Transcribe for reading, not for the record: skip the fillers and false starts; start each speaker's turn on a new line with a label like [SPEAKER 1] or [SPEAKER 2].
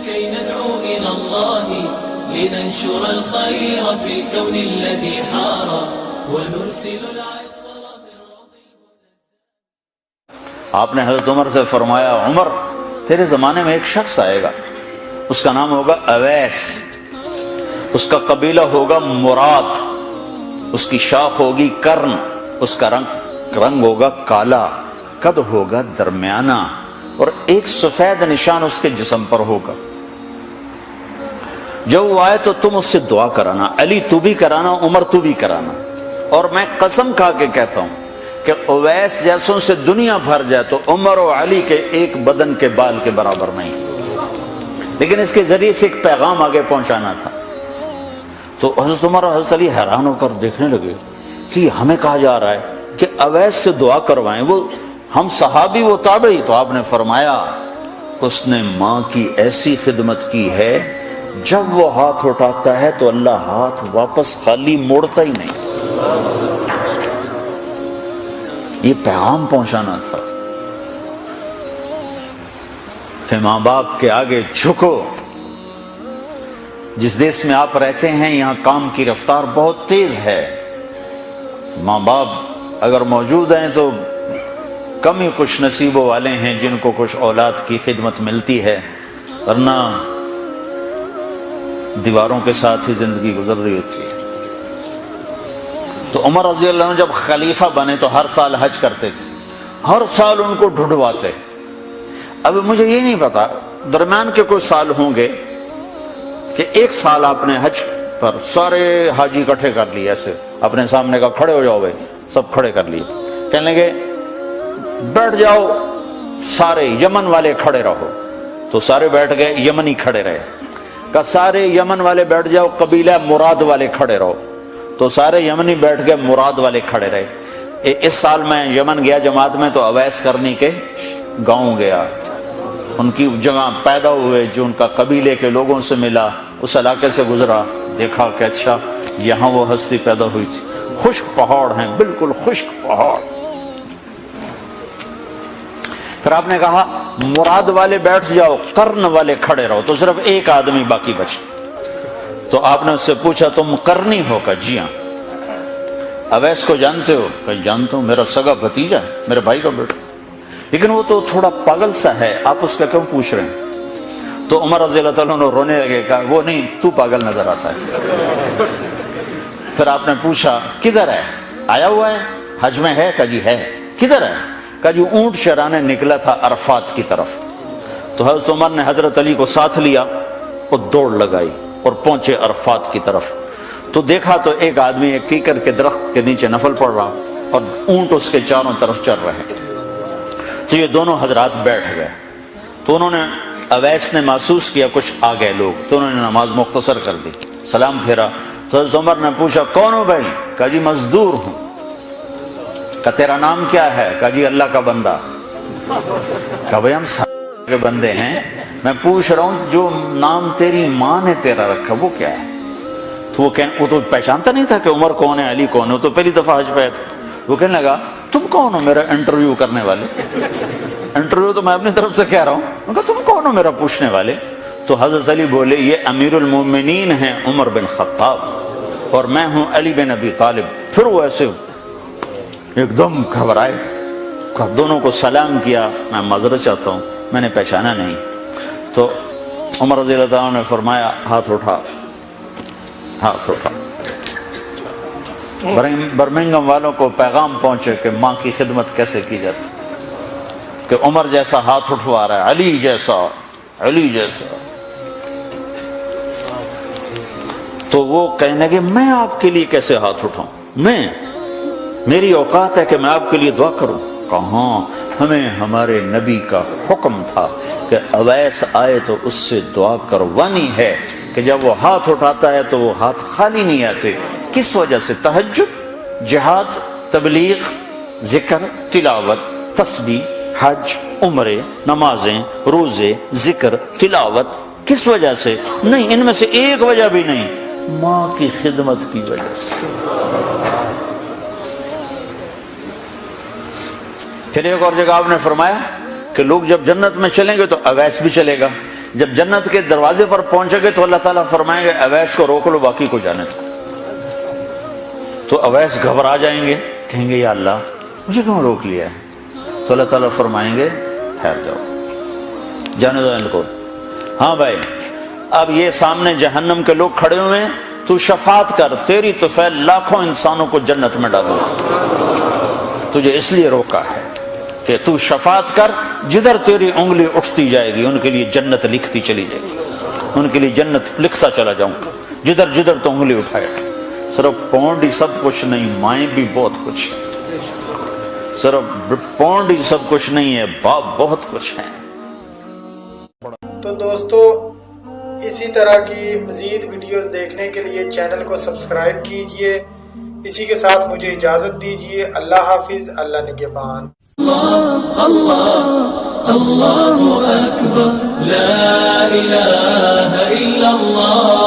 [SPEAKER 1] كي ندعو إلى الله لننشر الخير في الكون الذي حار ونرسل العطر بالروض.
[SPEAKER 2] آپ نے حضرت عمر سے فرمایا عمر تیرے زمانے میں ایک شخص آئے گا، اس کا نام ہوگا اویس، اس کا قبیلہ ہوگا مراد، اس کی شاخ ہوگی کرن، اس کا رنگ ہوگا کالا، قد ہوگا درمیانہ، اور ایک سفید نشان اس کے جسم پر ہوگا۔ جب وہ آئے تو تم اس سے دعا کرانا، علی تو بھی کرانا، عمر تو بھی کرانا، اور میں قسم کھا کے کہتا ہوں کہ اویس جیسوں سے دنیا بھر جائے تو عمر و علی کے ایک بدن کے بال کے برابر نہیں، لیکن اس کے ذریعے سے ایک پیغام آگے پہنچانا تھا۔ تو حضرت عمر اور حضرت علی حیران ہو کر دیکھنے لگے کہ ہمیں کہا جا رہا ہے کہ اویس سے دعا کروائیں، وہ ہم صحابی وہ تابعی۔ تو آپ نے فرمایا اس نے ماں کی ایسی خدمت کی ہے، جب وہ ہاتھ اٹھاتا ہے تو اللہ ہاتھ واپس خالی موڑتا ہی نہیں۔ یہ پیغام پہنچانا تھا کہ ماں باپ کے آگے جھکو۔ جس دیش میں آپ رہتے ہیں یہاں کام کی رفتار بہت تیز ہے، ماں باپ اگر موجود ہیں تو کم ہی کچھ نصیبوں والے ہیں جن کو کچھ اولاد کی خدمت ملتی ہے، ورنہ دیواروں کے ساتھ ہی زندگی گزر رہی ہوتی ہے۔ تو عمر رضی اللہ عنہ جب خلیفہ بنے تو ہر سال حج کرتے تھے، ہر سال ان کو ڈھونڈواتے۔ اب مجھے یہ نہیں پتا درمیان کے کوئی سال ہوں گے کہ ایک سال آپ نے حج پر سارے حاجی اکٹھے کر لیے، ایسے اپنے سامنے کا کھڑے ہو جاؤ بھائی، سب کھڑے کر لیے، کہنے لگے بیٹھ جاؤ سارے یمن والے کھڑے رہو، تو سارے بیٹھ گئے، یمنی کھڑے رہے، کہ سارے یمن والے بیٹھ جاؤ، قبیلہ مراد والے کھڑے رہو، تو سارے یمنی بیٹھ گئے، مراد والے کھڑے رہے۔ اس سال میں یمن گیا جماعت میں تو اویس کرنی کے گاؤں گیا، ان کی جگہ پیدا ہوئے، جو ان کا قبیلے کے لوگوں سے ملا، اس علاقے سے گزرا، دیکھا کہ اچھا یہاں وہ ہستی پیدا ہوئی تھی، خشک پہاڑ ہیں، بالکل خشک پہاڑ۔ پھر آپ نے کہا مراد والے بیٹھ جاؤ، قرن والے کھڑے رہو، تو صرف ایک آدمی باقی بچا۔ تو آپ نے اس سے پوچھا تم قرنی ہو؟ کہ جی ہاں۔ اویس کو جانتے ہو؟ کہ جانتا ہوں، میرا سگا بھتیجا ہے، میرے بھائی کا بیٹا، لیکن وہ تو تھوڑا پاگل سا ہے، آپ اس کا کیوں پوچھ رہے ہیں؟ تو عمر رضی اللہ تعالیٰ عنہ رونے لگے، کہا وہ نہیں، تو پاگل نظر آتا ہے۔ پھر آپ نے پوچھا کدھر ہے؟ آیا ہوا ہے حج میں ہے؟ کہ جی ہے۔ کدھر ہے؟ کہ جو اونٹ چرانے نکلا تھا عرفات کی طرف۔ تو حضرت عمر نے حضرت علی کو ساتھ لیا اور دوڑ لگائی اور پہنچے عرفات کی طرف، تو دیکھا تو ایک آدمی ایک کیکر کے درخت کے نیچے نفل پڑھ رہا اور اونٹ اس کے چاروں طرف چل رہے۔ تو یہ دونوں حضرات بیٹھ گئے، تو انہوں نے اویس نے محسوس کیا کچھ آ گئے لوگ، تو انہوں نے نماز مختصر کر دی، سلام پھیرا۔ تو حضرت عمر نے پوچھا کون ہو بھائی؟ کہا جی مزدور ہوں۔ کہا تیرا نام کیا ہے؟ کہا جی اللہ کا بندہ۔ کہا بھائی ہم سارے کے بندے ہیں، میں پوچھ رہا ہوں جو نام تیری ماں نے تیرا رکھا وہ کیا ہے؟ تو وہ تو پہچانتا نہیں تھا کہ عمر کون ہے، علی کون ہے، وہ تو پہلی دفعہ حج پہ آیا تھا۔ وہ کہنے لگا تم کون ہو میرا انٹرویو کرنے والے؟ انٹرویو تو میں اپنی طرف سے کہہ رہا ہوں۔ میں کہا تم کون ہو میرا پوچھنے والے؟ تو حضرت علی بولے یہ امیر المومنین ہیں عمر بن خطاب، اور میں ہوں علی بن ابی طالب۔ پھر وہ ایسے ایک دم گھبرائے، دونوں کو سلام کیا، میں معذرت چاہتا ہوں میں نے پہچانا نہیں۔ تو عمر رضی اللہ عنہ نے فرمایا ہاتھ اٹھا، ہاتھ اٹھا۔ برمنگم والوں کو پیغام پہنچے کہ ماں کی خدمت کیسے کی جاتی، کہ عمر جیسا ہاتھ اٹھوا رہا ہے، علی جیسا، علی جیسا۔ تو وہ کہنے لگے میں آپ کے لیے کیسے ہاتھ اٹھاؤں، میری اوقات ہے کہ میں آپ کے لیے دعا کروں؟ کہاں، ہمیں ہمارے نبی کا حکم تھا کہ اویس آئے تو اس سے دعا کروانی ہے، کہ جب وہ ہاتھ اٹھاتا ہے تو وہ ہاتھ خالی نہیں آتے۔ کس وجہ سے؟ تہجد، جہاد، تبلیغ، ذکر، تلاوت، تسبیح، حج، عمرے، نمازیں، روزے، ذکر، تلاوت۔ کس وجہ سے؟ نہیں، ان میں سے ایک وجہ بھی نہیں، ماں کی خدمت کی وجہ سے۔ پھر ایک اور جگہ آپ نے فرمایا کہ لوگ جب جنت میں چلیں گے تو اویس بھی چلے گا، جب جنت کے دروازے پر پہنچے گے تو اللہ تعالیٰ فرمائیں گے اویس کو روک لو، باقی کو جانے دو. تو اویس گھبرا جائیں گے، کہیں گے یا اللہ مجھے کیوں روک لیا ہے؟ تو اللہ تعالیٰ فرمائیں گے ٹھہر جاؤ، جانے دو ان کو. ہاں بھائی اب یہ سامنے جہنم کے لوگ کھڑے ہوئے ہیں، تو شفاعت کر، تیری طفیل لاکھوں انسانوں کو جنت میں ڈالو. تجھے اس لیے روکا ہے کہ تو شفاعت کر، جدھر تیری انگلی اٹھتی جائے گی ان کے لیے جنت لکھتی چلی جائے گی، ان کے لیے جنت لکھتا چلا جاؤں گا جدھر جدھر تو انگلی اٹھائے. صرف پونڈ ہی سب کچھ نہیں، مائیں بھی بہت کچھ ہے. صرف پونڈ ہی سب کچھ نہیں ہے، باپ بہت کچھ ہے.
[SPEAKER 3] تو دوستو اسی طرح کی مزید ویڈیوز دیکھنے کے لیے چینل کو سبسکرائب کیجئے. اسی کے ساتھ مجھے اجازت دیجئے. اللہ حافظ، اللہ نگہبان.
[SPEAKER 1] اللہ اکبر، لا الہ الا اللہ.